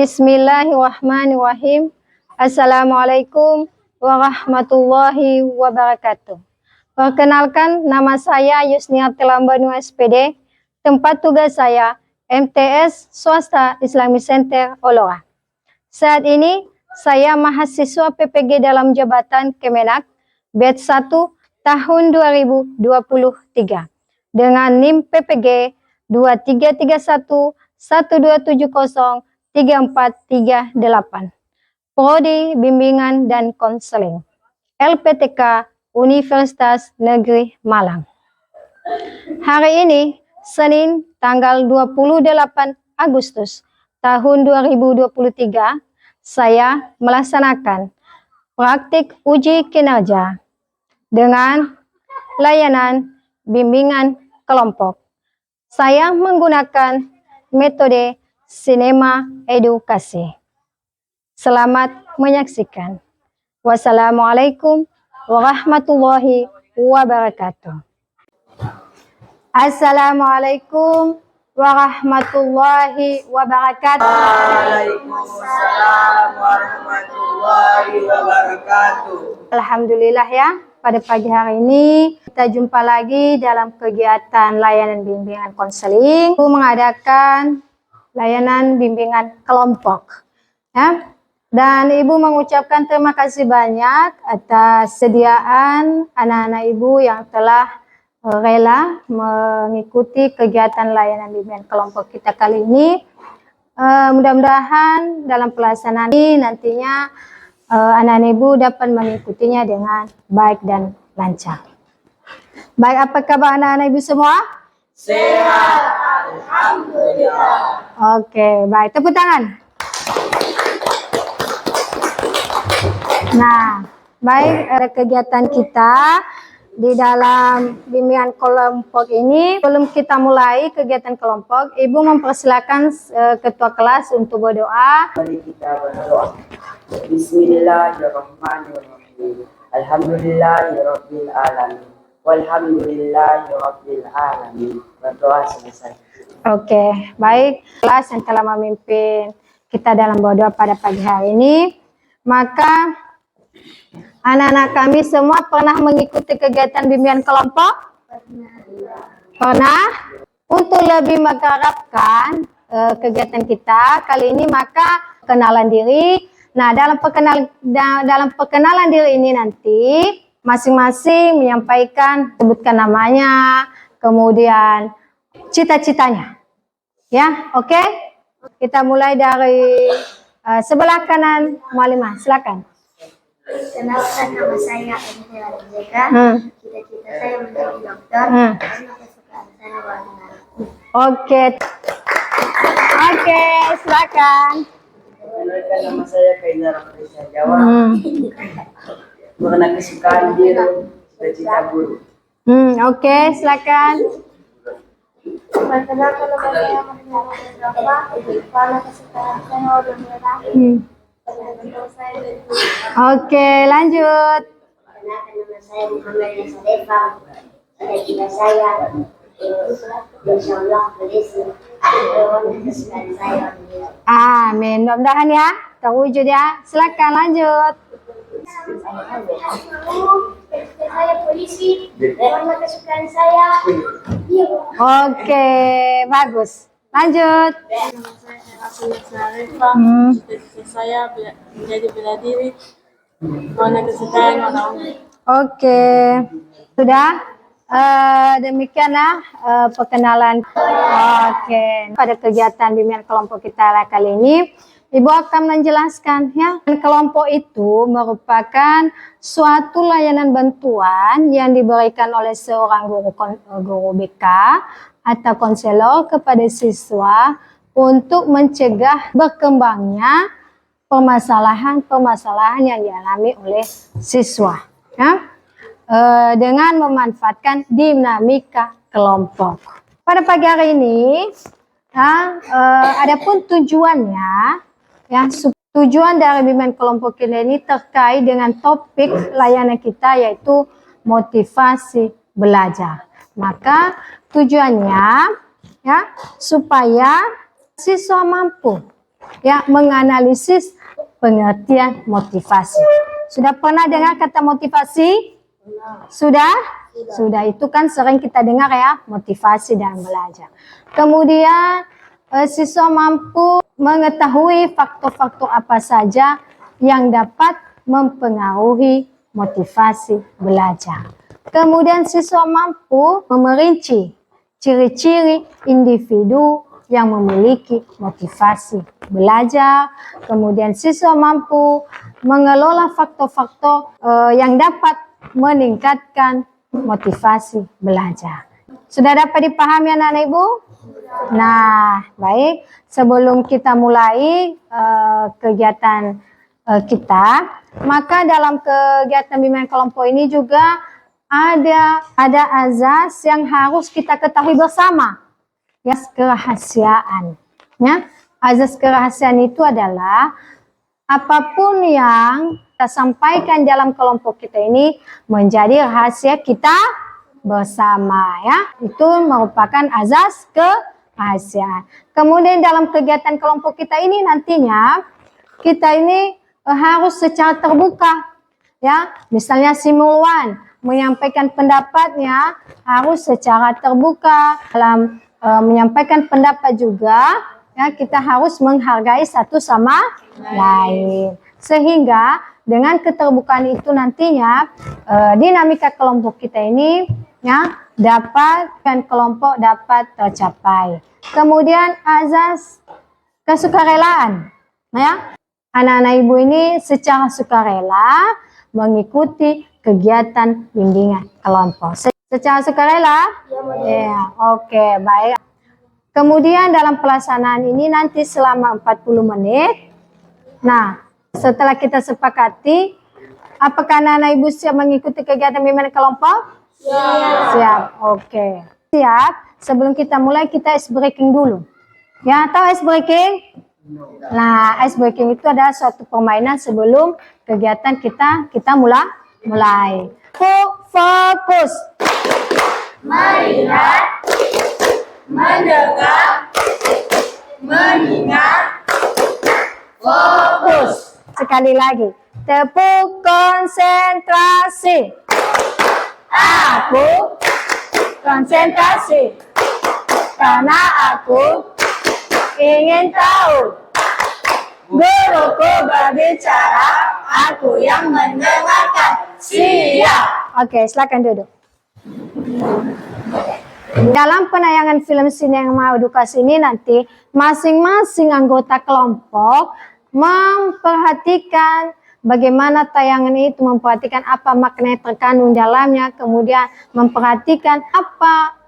Bismillahirrahmanirrahim. Assalamualaikum warahmatullahi wabarakatuh. Perkenalkan, nama saya Yusniati Lambanu SPD. Tempat tugas saya MTS Swasta Islamic Center Olora. Saat ini saya mahasiswa PPG dalam jabatan Kemenak batch 1 tahun 2023 dengan NIM PPG 2331 1270 3438. Prodi Bimbingan dan Konseling LPTK Universitas Negeri Malang. Hari ini Senin tanggal 28 Agustus tahun 2023 saya melaksanakan praktik uji kinerja dengan layanan bimbingan kelompok. Saya menggunakan metode Sinema Edukasi. Selamat menyaksikan. Wassalamualaikum warahmatullahi wabarakatuh. Assalamualaikum warahmatullahi wabarakatuh. Waalaikumsalam warahmatullahi wabarakatuh. Alhamdulillah ya, pada pagi hari ini kita jumpa lagi dalam kegiatan layanan bimbingan konseling. Ibu mengadakan layanan bimbingan kelompok ya. Dan Ibu mengucapkan terima kasih banyak atas sediaan anak-anak Ibu yang telah rela mengikuti kegiatan layanan bimbingan kelompok kita kali ini. Mudah-mudahan dalam pelaksanaan ini nantinya anak-anak Ibu dapat mengikutinya dengan baik dan lancar. Baik, apa kabar anak-anak Ibu semua? Sehat, alhamdulillah. Oke, baik. Tepuk tangan. Nah, baik, kegiatan kita di dalam bimbingan kelompok ini. Sebelum kita mulai kegiatan kelompok, Ibu mempersilakan ketua kelas untuk berdoa. Mari kita berdoa. Bismillahirrahmanirrahim. Alhamdulillahirabbil alamin. Walhamdulillahirabbil alamin. Berdoa selesai. Oke, baik. Kelas yang telah memimpin kita dalam berdoa pada pagi hari ini. Maka anak-anak kami semua pernah mengikuti kegiatan bimbingan kelompok? Pernah? Untuk lebih menggarapkan kegiatan kita kali ini, maka kenalan diri. Nah, dalam perkenalan diri ini nanti masing-masing menyampaikan, sebutkan namanya, kemudian cita-citanya. Ya, oke? Kita mulai dari sebelah kanan Mualimah, silakan. Kenalkan, nama saya Emil Arizeka. Cita-cita saya menjadi dokter. Karena kesukaan saya warna. Oke, silakan. Kenalkan, nama saya Kainara Malaysia Jawa. Karena kesukaan biru, cita-cita guru. Oke, silakan. Perkenalkan, nama saya Mahmud Rafa. Karena kesukaan saya warna merah. Oke, lanjut. Perkenalkan, nama saya Muhammad Yasadeva. Cita-cita saya insyaallah berisi. Kesukaan saya warna merah. Amin. Mudah-mudahan ya, terwujud ya. Silakan lanjut. Saya polisi. Karena kesukaan saya biru. Oke, bagus. Lanjut. Nama saya Asli Sarifah. Cita-cita saya menjadi bela diri. Warna kesukaan warna ungu. Oke, sudah. Demikianlah perkenalan. Oke, pada kegiatan bimbingan kelompok kita kali ini, Ibu akan menjelaskan ya. Kelompok itu merupakan suatu layanan bantuan yang diberikan oleh seorang guru BK atau konselor kepada siswa untuk mencegah berkembangnya permasalahan-permasalahan yang dialami oleh siswa ya, dengan memanfaatkan dinamika kelompok. Pada pagi hari ini ya, adapun tujuannya ya, tujuan dari bimbingan kelompok ini terkait dengan topik layanan kita, yaitu motivasi belajar. Maka tujuannya ya supaya siswa mampu ya, menganalisis pengertian motivasi. Sudah pernah dengar kata motivasi? Sudah? Sudah, itu kan sering kita dengar ya, motivasi dalam belajar. Kemudian siswa mampu mengetahui faktor-faktor apa saja yang dapat mempengaruhi motivasi belajar. Kemudian siswa mampu memerinci ciri-ciri individu yang memiliki motivasi belajar. Kemudian siswa mampu mengelola faktor-faktor yang dapat meningkatkan motivasi belajar. Sudah dapat dipahami anak-anak Ibu? Nah, baik. Sebelum kita mulai kegiatan kita, maka dalam kegiatan bimbingan kelompok ini juga ada azas yang harus kita ketahui bersama. Ya, kerahasiaan. Ya, azas kerahasiaan itu adalah apapun yang kita sampaikan dalam kelompok kita ini menjadi rahasia kita bersama, ya. Itu merupakan azas kerahasiaan. Kemudian dalam kegiatan kelompok kita ini nantinya kita ini harus secara terbuka, ya. Misalnya simulwan menyampaikan pendapatnya harus secara terbuka. Dalam menyampaikan pendapat juga, ya, kita harus menghargai satu sama lain. Sehingga dengan keterbukaan itu nantinya dinamika kelompok kita ini, ya, dan kelompok dapat tercapai. Kemudian azas kesukarelaan, ya. Anak-anak Ibu ini secara sukarela mengikuti kegiatan bimbingan kelompok. Secara sukarela? Ya, oke, baik. Kemudian dalam pelaksanaan ini nanti selama 40 menit. Nah, setelah kita sepakati, apakah anak-anak Ibu siap mengikuti kegiatan bimbingan kelompok? Siap. Siap, oke. Siap. Sebelum kita mulai, kita ice breaking dulu. Ya, tahu ice breaking? Nah, ice breaking itu adalah suatu permainan sebelum kegiatan kita mulai. Fokus. Melihat, mendengar, mengingat, Fokus. Sekali lagi. Tepuk konsentrasi. Aku konsentrasi. Karena aku ingin tahu. Guruku berbicara, aku yang mendengarkan. Siap. Oke, silakan duduk. Dalam penayangan film Sinema Edukasi ini nanti masing-masing anggota kelompok memperhatikan bagaimana tayangan itu, memperhatikan apa makna yang terkandung dalamnya, kemudian memperhatikan apa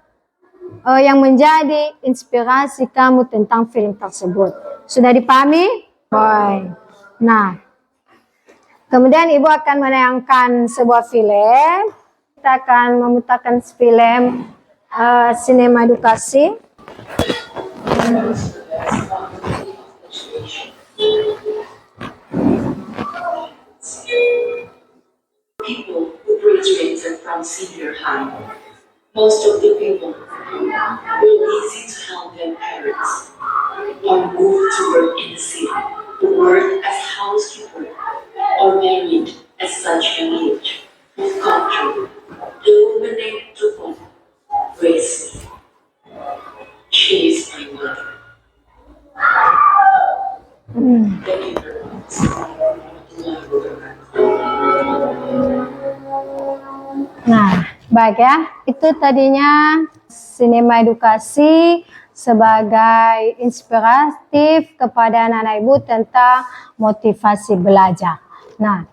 yang menjadi inspirasi kamu tentang film tersebut. Sudah dipahami? Baik. Nah, kemudian Ibu akan menayangkan sebuah film. Kita akan memutarkan film Sinema Edukasi. People who graduated from senior high, most of the people were easy to help their parents or move to work in the city, work as housekeeper or married at such young age. Who've come through. The woman named Tupon raised me. She is my mother. Thank you very much. Nah, baik ya. Itu tadinya Sinema Edukasi sebagai inspiratif kepada anak-anak Ibu tentang motivasi belajar. Nah,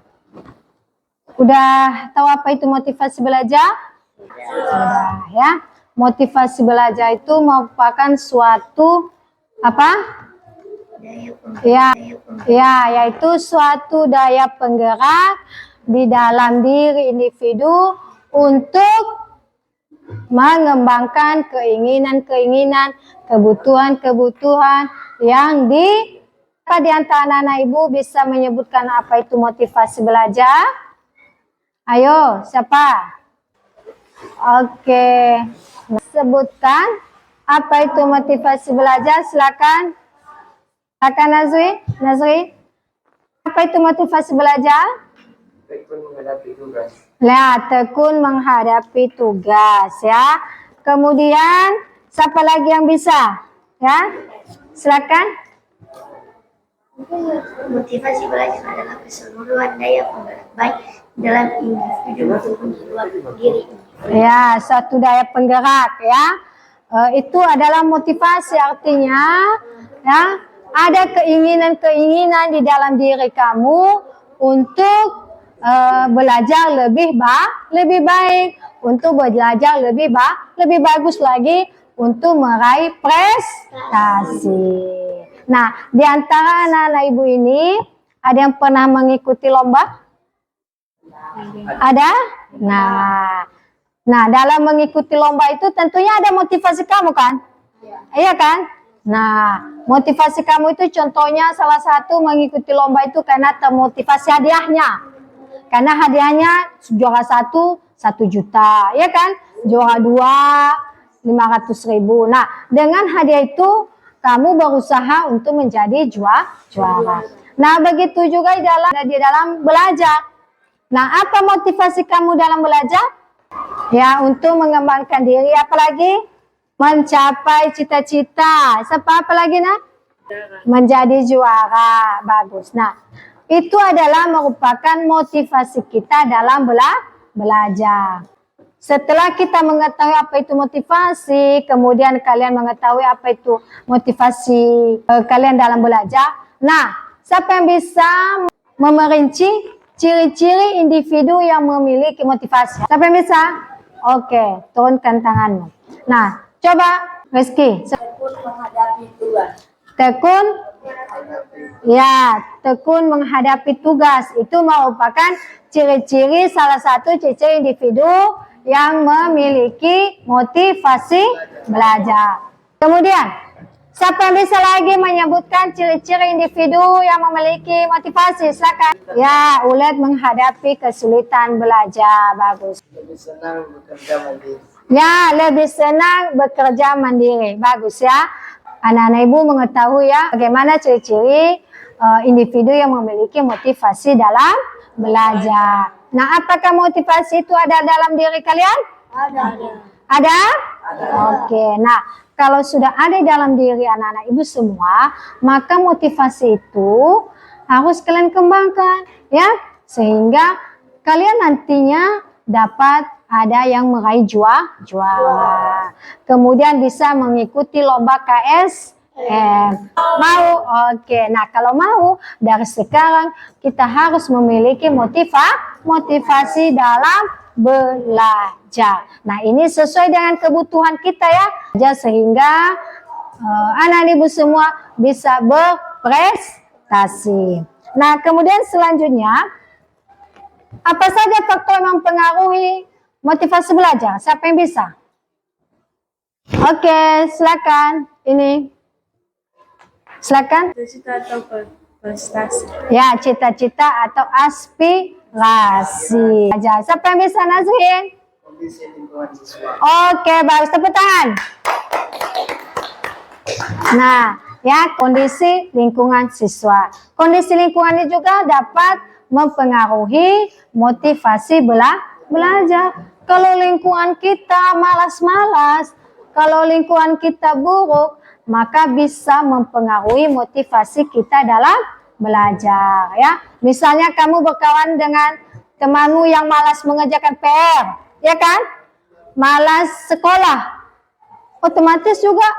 udah tahu apa itu motivasi belajar? Sudah ya. Motivasi belajar itu merupakan suatu apa? Ya, yaitu suatu daya penggerak di dalam diri individu untuk mengembangkan keinginan-keinginan, kebutuhan-kebutuhan yang di antara anak-anak Ibu bisa menyebutkan apa itu motivasi belajar? Ayo, siapa? Oke. Sebutkan apa itu motivasi belajar, silakan. Kakak Nazri, apa itu motivasi belajar? Tekun menghadapi tugas. Nah, tekun menghadapi tugas ya. Kemudian siapa lagi yang bisa? Ya, silakan. Motivasi belajar adalah keseluruhan daya penggerak baik dalam individu maupun di luar diri. Ya, suatu daya penggerak ya. Itu adalah motivasi, artinya ya ada keinginan-keinginan di dalam diri kamu untuk belajar lebih baik, untuk belajar lebih bagus lagi, untuk meraih prestasi. Nah, di antara anak-anak ibu ini ada yang pernah mengikuti lomba? Ada? Nah, dalam mengikuti lomba itu tentunya ada motivasi kamu kan? Iya kan? Nah, motivasi kamu itu contohnya salah satu mengikuti lomba itu karena termotivasi hadiahnya. Karena hadiahnya juara 1 juta, ya kan? Juara 2 500.000. Nah, dengan hadiah itu kamu berusaha untuk menjadi juara. Nah, begitu juga di dalam belajar. Nah, apa motivasi kamu dalam belajar? Ya, untuk mengembangkan diri, apalagi mencapai cita-cita. Apa lagi, nak? Menjadi juara. Bagus. Nah, itu adalah merupakan motivasi kita dalam belajar. Setelah kita mengetahui apa itu motivasi, kemudian kalian mengetahui apa itu motivasi kalian dalam belajar. Nah, siapa yang bisa memerinci ciri-ciri individu yang memiliki motivasi? Siapa yang bisa? Oke, turunkan tanganmu. Nah, coba Rizky. Tekun menghadapi tugas. Tekun menghadapi tugas. Itu merupakan ciri-ciri salah satu ciri individu yang memiliki motivasi belajar. Kemudian, siapa yang bisa lagi menyebutkan ciri-ciri individu yang memiliki motivasi? Silakan. Ya, Ulet menghadapi kesulitan belajar. Bagus. Lebih senang bekerja mandiri. Ya, lebih senang bekerja mandiri. Bagus ya. Anak-anak ibu mengetahui ya bagaimana ciri-ciri individu yang memiliki motivasi dalam belajar. Nah, apakah motivasi itu ada dalam diri kalian? Ada? Oke. Nah, kalau sudah ada dalam diri anak-anak ibu semua, maka motivasi itu harus kalian kembangkan ya, sehingga kalian nantinya dapat ada yang meraih juara. Kemudian bisa mengikuti lomba KSM. Mau? Oke. Nah, kalau mau, dari sekarang kita harus memiliki motivasi dalam belajar. Nah, ini sesuai dengan kebutuhan kita ya. Sehingga anak ibu semua bisa berprestasi. Nah, kemudian selanjutnya, apa saja faktor yang mempengaruhi motivasi belajar? Siapa yang bisa? Oke, silakan. Ini. Silakan. Cita-cita atau prestasi. Ya, cita-cita atau aspirasi. Siapa yang bisa, Nazrin? Kondisi lingkungan siswa. Oke, bagus. Tepuk tangan. Nah, ya, kondisi lingkungan siswa. Kondisi lingkungan ini juga dapat mempengaruhi motivasi belajar. Kalau lingkungan kita malas-malas, kalau lingkungan kita buruk, maka bisa mempengaruhi motivasi kita dalam belajar ya. Misalnya kamu berkawan dengan temanmu yang malas mengerjakan PR, ya kan? Malas sekolah. Otomatis juga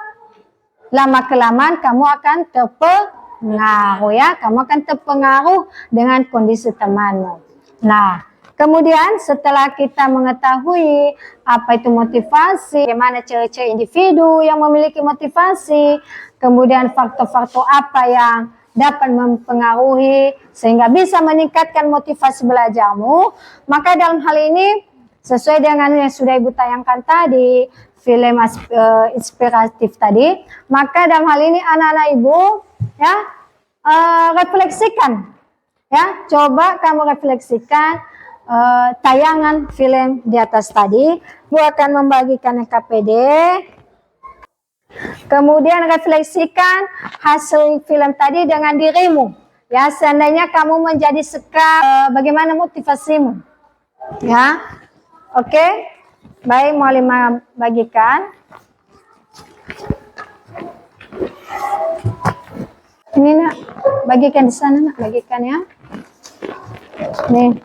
lama-kelamaan kamu akan terpengaruh ya, kamu akan terpengaruh dengan kondisi temanmu. Nah, kemudian setelah kita mengetahui apa itu motivasi, bagaimana ciri-ciri individu yang memiliki motivasi, kemudian faktor-faktor apa yang dapat mempengaruhi sehingga bisa meningkatkan motivasi belajarmu, maka dalam hal ini sesuai dengan yang sudah Ibu tayangkan tadi, film inspiratif tadi, maka dalam hal ini anak-anak Ibu ya refleksikan ya, coba kamu refleksikan tayangan film di atas tadi. Bu akan membagikan KPD. Kemudian refleksikan hasil film tadi dengan dirimu. Ya, seandainya kamu menjadi sekar, bagaimana motivasimu? Ya, oke. Baik, mau bagikan. Ini nak, bagikan di sana nak, bagikan ya. Nih,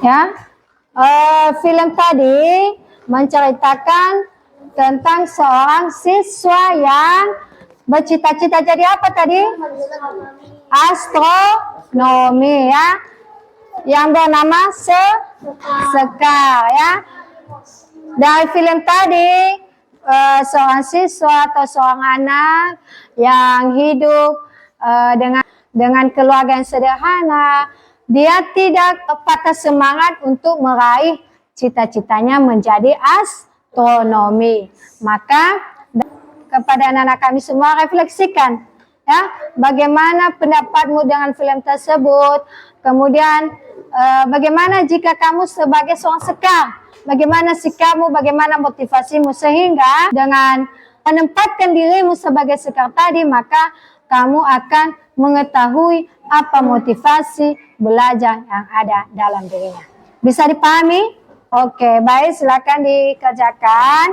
ya. Film tadi menceritakan tentang seorang siswa yang bercita-cita jadi apa tadi? Astronomi ya. Yang bernama Sekar ya. Dari film tadi seorang siswa atau seorang anak yang hidup dengan keluarga yang sederhana, dia tidak patah semangat untuk meraih cita-citanya menjadi astronomi. Maka kepada anak-anak kami semua refleksikan ya, bagaimana pendapatmu dengan film tersebut. Kemudian bagaimana jika kamu sebagai seorang sekar, bagaimana sikapmu, bagaimana motivasimu, sehingga dengan menempatkan dirimu sebagai sekar tadi, maka kamu akan mengetahui apa motivasi belajar yang ada dalam dirinya. Bisa dipahami? Oke, baik, silakan dikerjakan.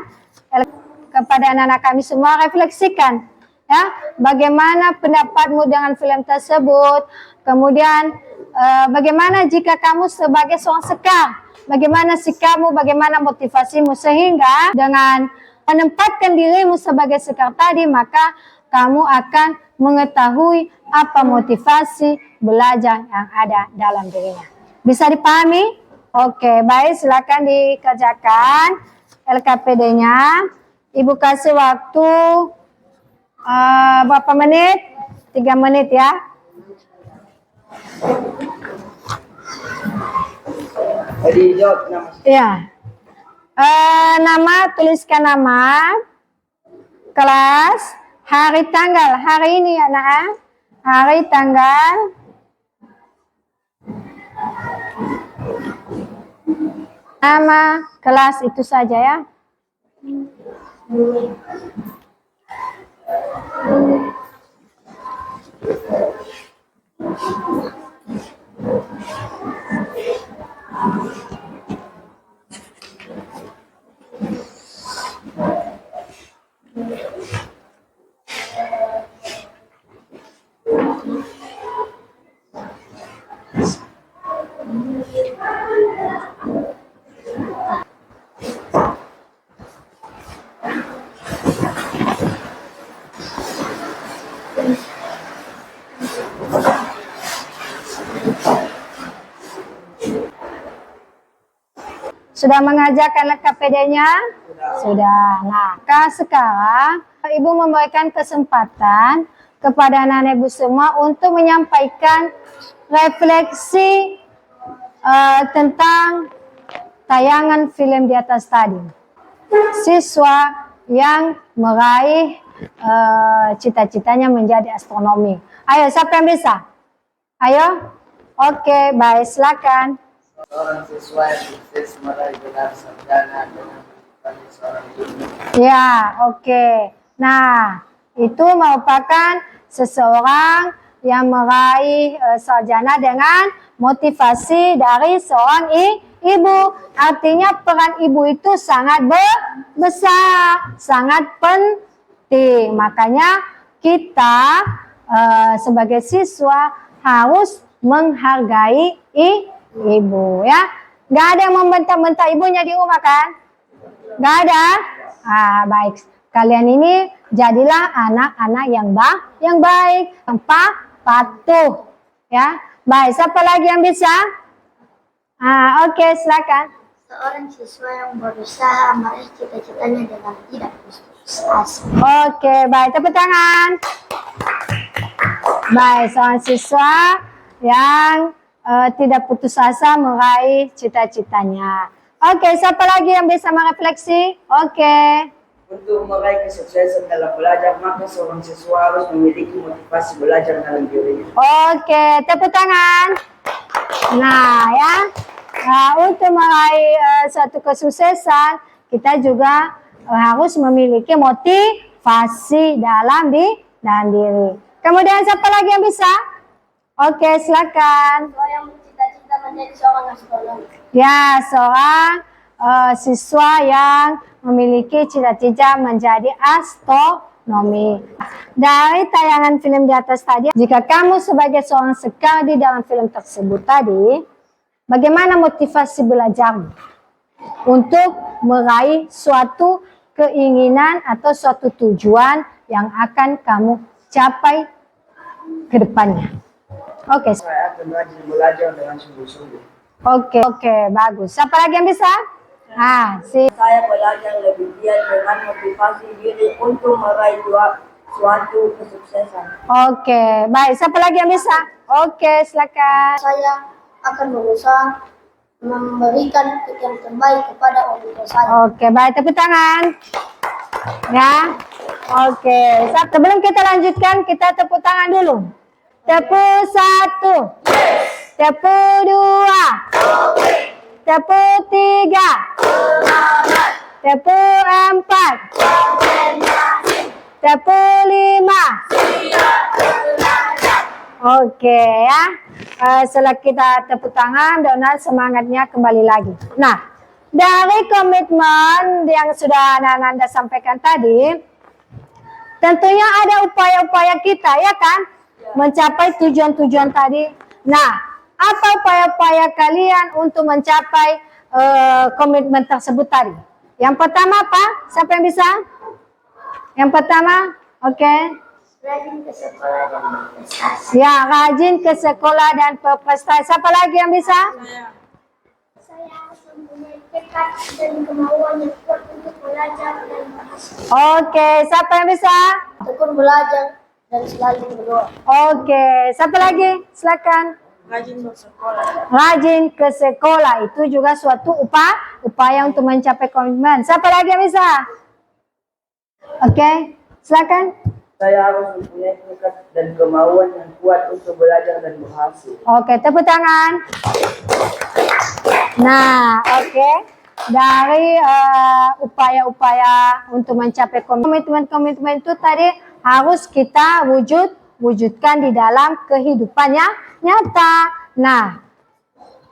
Kepada anak-anak kami semua refleksikan ya, bagaimana pendapatmu dengan film tersebut. Kemudian bagaimana jika kamu sebagai seorang sekar, bagaimana sikapmu, bagaimana motivasimu, sehingga dengan menempatkan dirimu sebagai sekar tadi, maka kamu akan mengetahui apa motivasi belajar yang ada dalam dirinya. Bisa dipahami? Oke, baik, silakan dikerjakan LKPD-nya. Ibu kasih waktu berapa menit? 3 menit ya. Jadi jawab nama. Ya. Nama, tuliskan nama, kelas, hari tanggal, hari ini ya nak, hari tanggal, nama, kelas, itu saja ya. Sudah mengajarkan LKPD-nya? Sudah. Nah, sekarang Ibu memberikan kesempatan kepada anak-anak Ibu semua untuk menyampaikan refleksi tentang tayangan film di atas tadi. Siswa yang meraih cita-citanya menjadi astronomi. Ayo, siapa yang bisa? Ayo. Oke, baik, silakan. Seorang siswa yang sukses meraih gelar sarjana dengan menjadi seorang guru. Ya, oke. Nah, itu merupakan seseorang yang meraih sarjana dengan motivasi dari seorang ibu. Artinya peran ibu itu sangat besar, sangat penting. Makanya kita sebagai siswa harus menghargai ibu ya. Gak ada yang membentak-bentak ibunya di rumah kan? Gak ada? Baik. Kalian ini jadilah anak-anak yang baik, yang patuh ya. Baik, siapa lagi yang bisa? Oke, silakan. Seorang siswa yang berusaha meraih cita-citanya dengan tidak putus asa. Oke, baik, tepuk tangan. Baik, seorang siswa yang tidak putus asa meraih cita-citanya. Oke, siapa lagi yang bisa merefleksi? Oke. Untuk meraih kesuksesan dalam belajar, maka seorang siswa harus memiliki motivasi belajar dalam dirinya. Oke, tepuk tangan. Nah, ya. Untuk meraih suatu kesuksesan, kita juga harus memiliki motivasi dalam diri. Kemudian siapa lagi yang bisa? Oke, silakan. Saya yang bercita-cita menjadi seorang astronom. Ya, seorang siswa yang memiliki cita-cita menjadi astronomi. Dari tayangan film di atas tadi, jika kamu sebagai seorang sekar di dalam film tersebut tadi, bagaimana motivasi belajarmu untuk meraih suatu keinginan atau suatu tujuan yang akan kamu capai ke depannya? Oke. Saya akan rajin belajar dengan sungguh-sungguh. Oke, bagus. Siapa lagi yang bisa? Saya belajar lebih giat dengan motivasi diri untuk meraih suatu kesuksesan. Oke, baik. Siapa lagi yang bisa? Oke, silakan. Saya akan berusaha memberikan yang terbaik kepada orang tua saya. Oke, baik. Tepuk tangan. Ya. Oke. Sebelum kita lanjutkan, kita tepuk tangan dulu. Tepuk 1. Tepuk 2. Tepuk 3. Tepuk 4. Tepuk 5. Oke ya. Setelah kita tepuk tangan, Donald semangatnya kembali lagi. Nah, dari komitmen yang sudah Nanda sampaikan tadi, tentunya ada upaya-upaya kita ya kan, mencapai tujuan-tujuan tadi. Nah, apa upaya-upaya kalian untuk mencapai komitmen tersebut tadi? Yang pertama apa? Siapa yang bisa? Yang pertama, oke. Rajin ke sekolah dan berprestasi. Ya, rajin ke sekolah dan berprestasi. Siapa lagi yang bisa? Saya mempunyai tekad dan kemauan yang kuat untuk belajar dan berhasil. Oke, siapa yang bisa? Tekun belajar dan selalu berdoa. Oke, siapa lagi? Silakan. Rajin bersekolah. Rajin ke sekolah itu juga suatu upaya untuk mencapai komitmen. Siapa lagi yang bisa? Oke, silakan. Saya harus mempunyai tekad dan kemauan yang kuat untuk belajar dan berhasil. Oke, tepuk tangan. Nah, oke. Dari upaya-upaya untuk mencapai komitmen-komitmen itu tadi harus kita wujudkan di dalam kehidupannya nyata. Nah,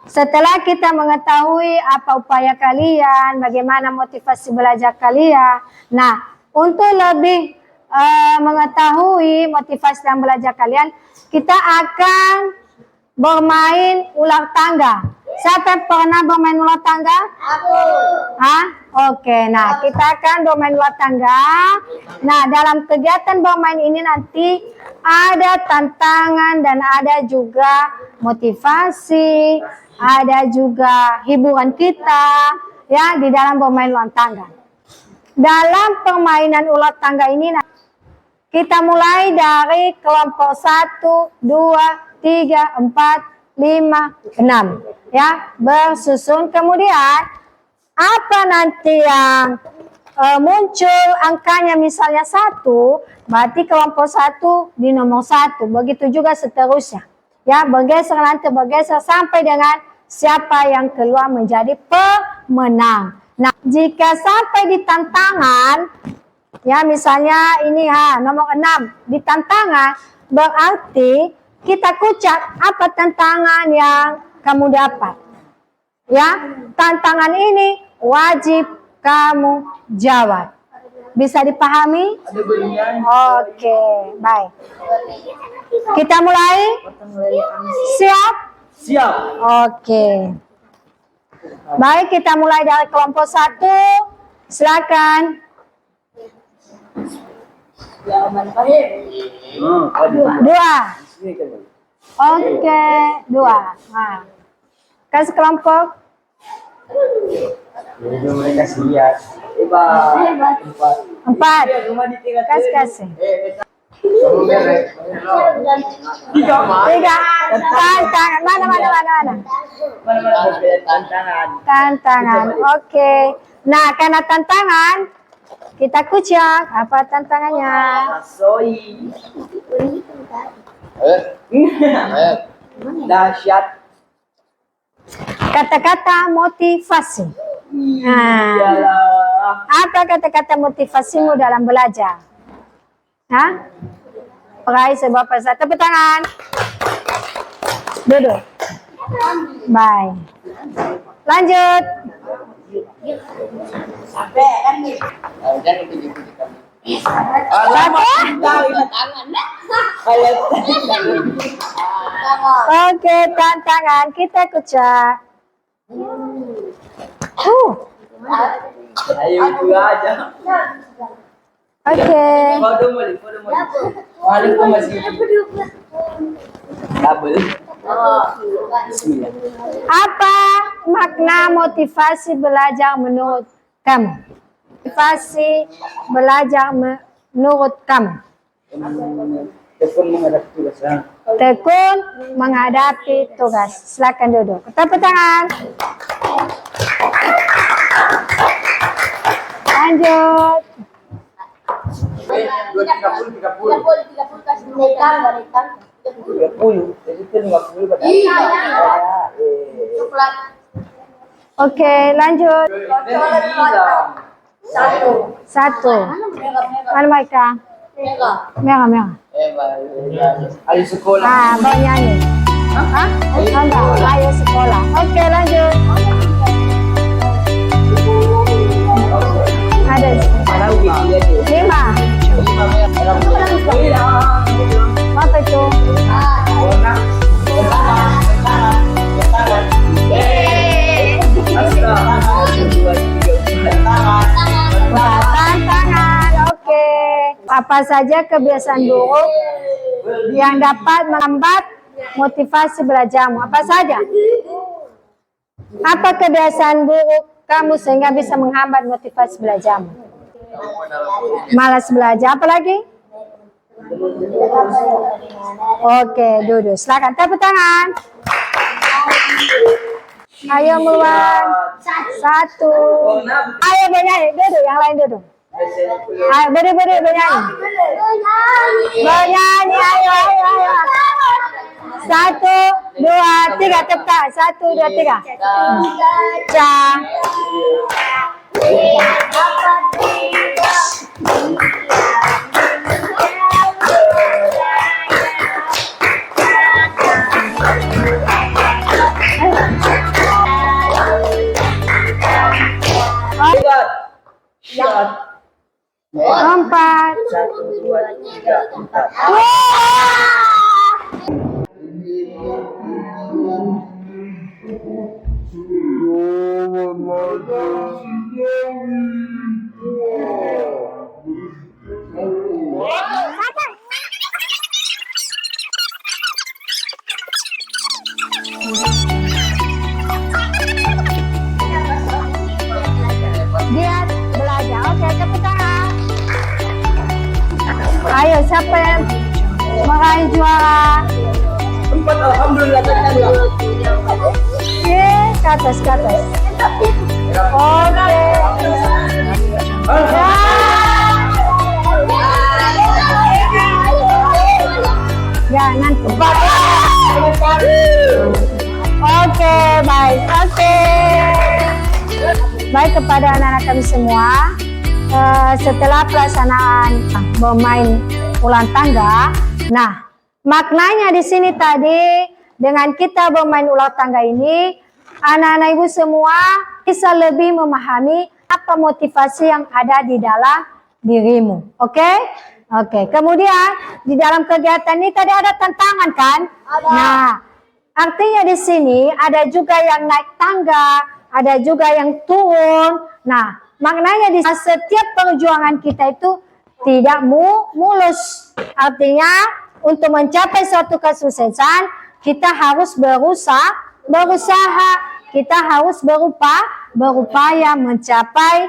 setelah kita mengetahui apa upaya kalian, bagaimana motivasi belajar kalian. Nah, untuk lebih mengetahui motivasi dan belajar kalian, kita akan bermain ular tangga. Siapa yang pernah bermain ular tangga? Aku. Hah? Oke, nah kita akan bermain ular tangga. Nah, dalam kegiatan bermain ini nanti ada tantangan dan ada juga motivasi, ada juga hiburan kita ya di dalam bermain ular tangga. Dalam permainan ular tangga ini kita mulai dari kelompok 1, 2, 3, 4, 5, 6 ya, bersusun. Kemudian apa nanti yang muncul angkanya misalnya 1, berarti kelompok 1 di nomor 1, begitu juga seterusnya ya, bergeser sampai dengan siapa yang keluar menjadi pemenang. Nah, jika sampai di tantangan ya, misalnya ini nomor 6 di tantangan, berarti kita kucat apa tantangan yang kamu dapat. Ya, tantangan ini wajib kamu jawab. Bisa dipahami? Oke, baik. Kita mulai? Siap? Siap. Oke. Baik, kita mulai dari kelompok 1. Silakan. Dua. Oke, 2. Nah, kasih kelompok. Mereka lihat. 4. Kasih. 3. Tantangan. Mana? Tantangan. Oke. Nah, karena tantangan, kita kucak. Apa tantangannya? Dahsyat. Kata-kata motivasi. Nah, apa apa kata-kata motivasimu dalam belajar? Hah? Peraih sebuah pesan. Tepuk tangan. Duduk. Bye. Lanjut. Oke, tantangan kita kucak. Ayo itu aja. Oke. Foto mali. Paling ko masih double. Bismillah. Apa makna motivasi belajar menurut kamu? Motivasi belajar menurut kamu? Tekun menghadapi tugas. Tekun menghadapi tugas. Silakan duduk. Tepuk tangan. Lanjut. 30. 30. Jadi itu 50 pada. Oke, lanjut. Satu. Mana mereka? Merah. Ayo sekolah. Ah, mau nyanyi. Hah? Enggak, ayo sekolah. Oke, lanjut. Ada 5. Apa itu? Tangan. Oke. Apa saja kebiasaan buruk yang dapat menghambat motivasi belajarmu? Apa saja? Apa kebiasaan buruk kamu sehingga bisa menghambat motivasi belajarmu? Malas belajar, apa lagi? Oke, duduk. Silakan tepuk tangan. Ayo Mulan. 1. Ayo bernyanyi, duduk. Yang lain duduk. Ayo berdiri bernyanyi. Bernyanyi, ayo. 1, 2, 3, tepuk tangan. 1, 2, 3. Shot. 4. 1, 2, 3, 4. Giat belajar. Oke, tepuk tangan. Ayo, siapa yang meraih juara? 4, alhamdulillah. Oke, ke atas. Oke. Ya, nanti. Oke, baik. Oke. Baik kepada anak-anak kami semua, setelah pelaksanaan bermain ulang tangga, nah maknanya di sini tadi dengan kita bermain ulang tangga ini, anak-anak ibu semua bisa lebih memahami apa motivasi yang ada di dalam dirimu. Oke? Oke. Kemudian di dalam kegiatan ini tadi ada tantangan kan? Nah, artinya di sini ada juga yang naik tangga, ada juga yang turun. Nah, maknanya di setiap perjuangan kita itu tidak mulus. Artinya untuk mencapai suatu kesuksesan kita harus berusaha, kita harus berupaya mencapai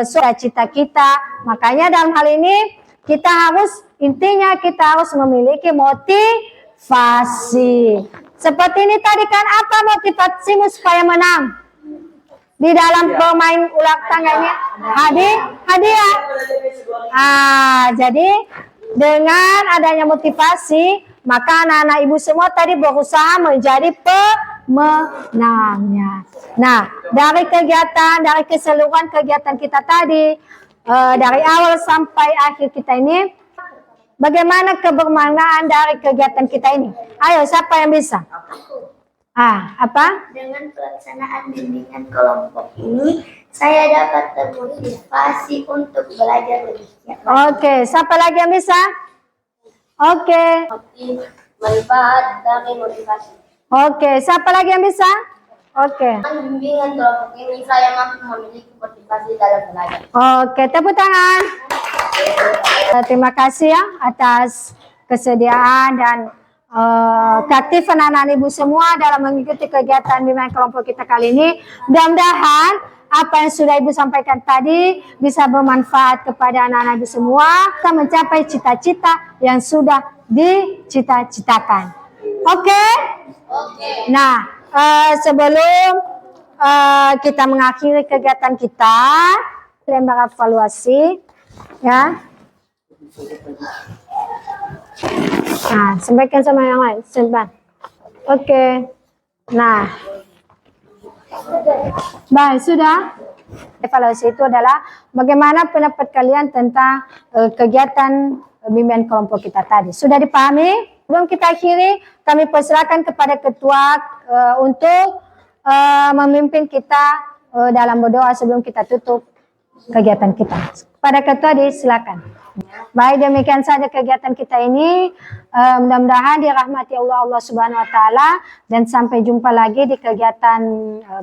cita-cita kita. Makanya dalam hal ini intinya kita harus memiliki motivasi. Seperti ini tadi kan, apa motivasimu supaya menang? Di dalam pemain ulang tangganya hadiah. Jadi dengan adanya motivasi, maka anak-anak ibu semua tadi berusaha menjadi menangnya. Nah, dari keseluruhan kegiatan kita tadi, dari awal sampai akhir kita ini, bagaimana kebermaknaan dari kegiatan kita ini? Ayo, siapa yang bisa? Apa? Dengan pelaksanaan bimbingan kelompok ini, saya dapat termotivasi untuk belajar lebih giat. Oke, siapa lagi yang bisa? Oke. Manfaat dari motivasi. Oke, siapa lagi yang bisa? Oke. Dengan bimbingan kelompok ini, saya mampu memiliki motivasi dalam belajar. Oke, tepuk tangan. Terima kasih ya atas kesediaan dan keaktifan anak-anak ibu semua dalam mengikuti kegiatan bimbingan kelompok kita kali ini. Mudah-mudahan apa yang sudah ibu sampaikan tadi bisa bermanfaat kepada anak-anak ibu semua. Kita mencapai cita-cita yang sudah dicita-citakan. Oke? Nah, sebelum kita mengakhiri kegiatan kita, lembar evaluasi, ya. Nah, sampaikan sama yang lain, simpan. Oke. Nah, baik, sudah. Evaluasi itu adalah bagaimana pendapat kalian tentang kegiatan bimbingan kelompok kita tadi. Sudah dipahami? Sebelum kita akhiri, kami persilakan kepada ketua untuk memimpin kita dalam berdoa sebelum kita tutup kegiatan kita. Pada ketua silakan. Baik, demikian saja kegiatan kita ini. Mudah-mudahan dirahmati Allah Subhanahu Wa Taala dan sampai jumpa lagi di kegiatan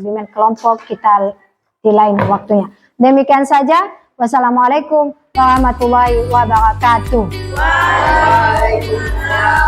bimbingan kelompok kita di lain waktunya. Demikian saja. Wassalamualaikum warahmatullahi wabarakatuh. Waalaikumsalam.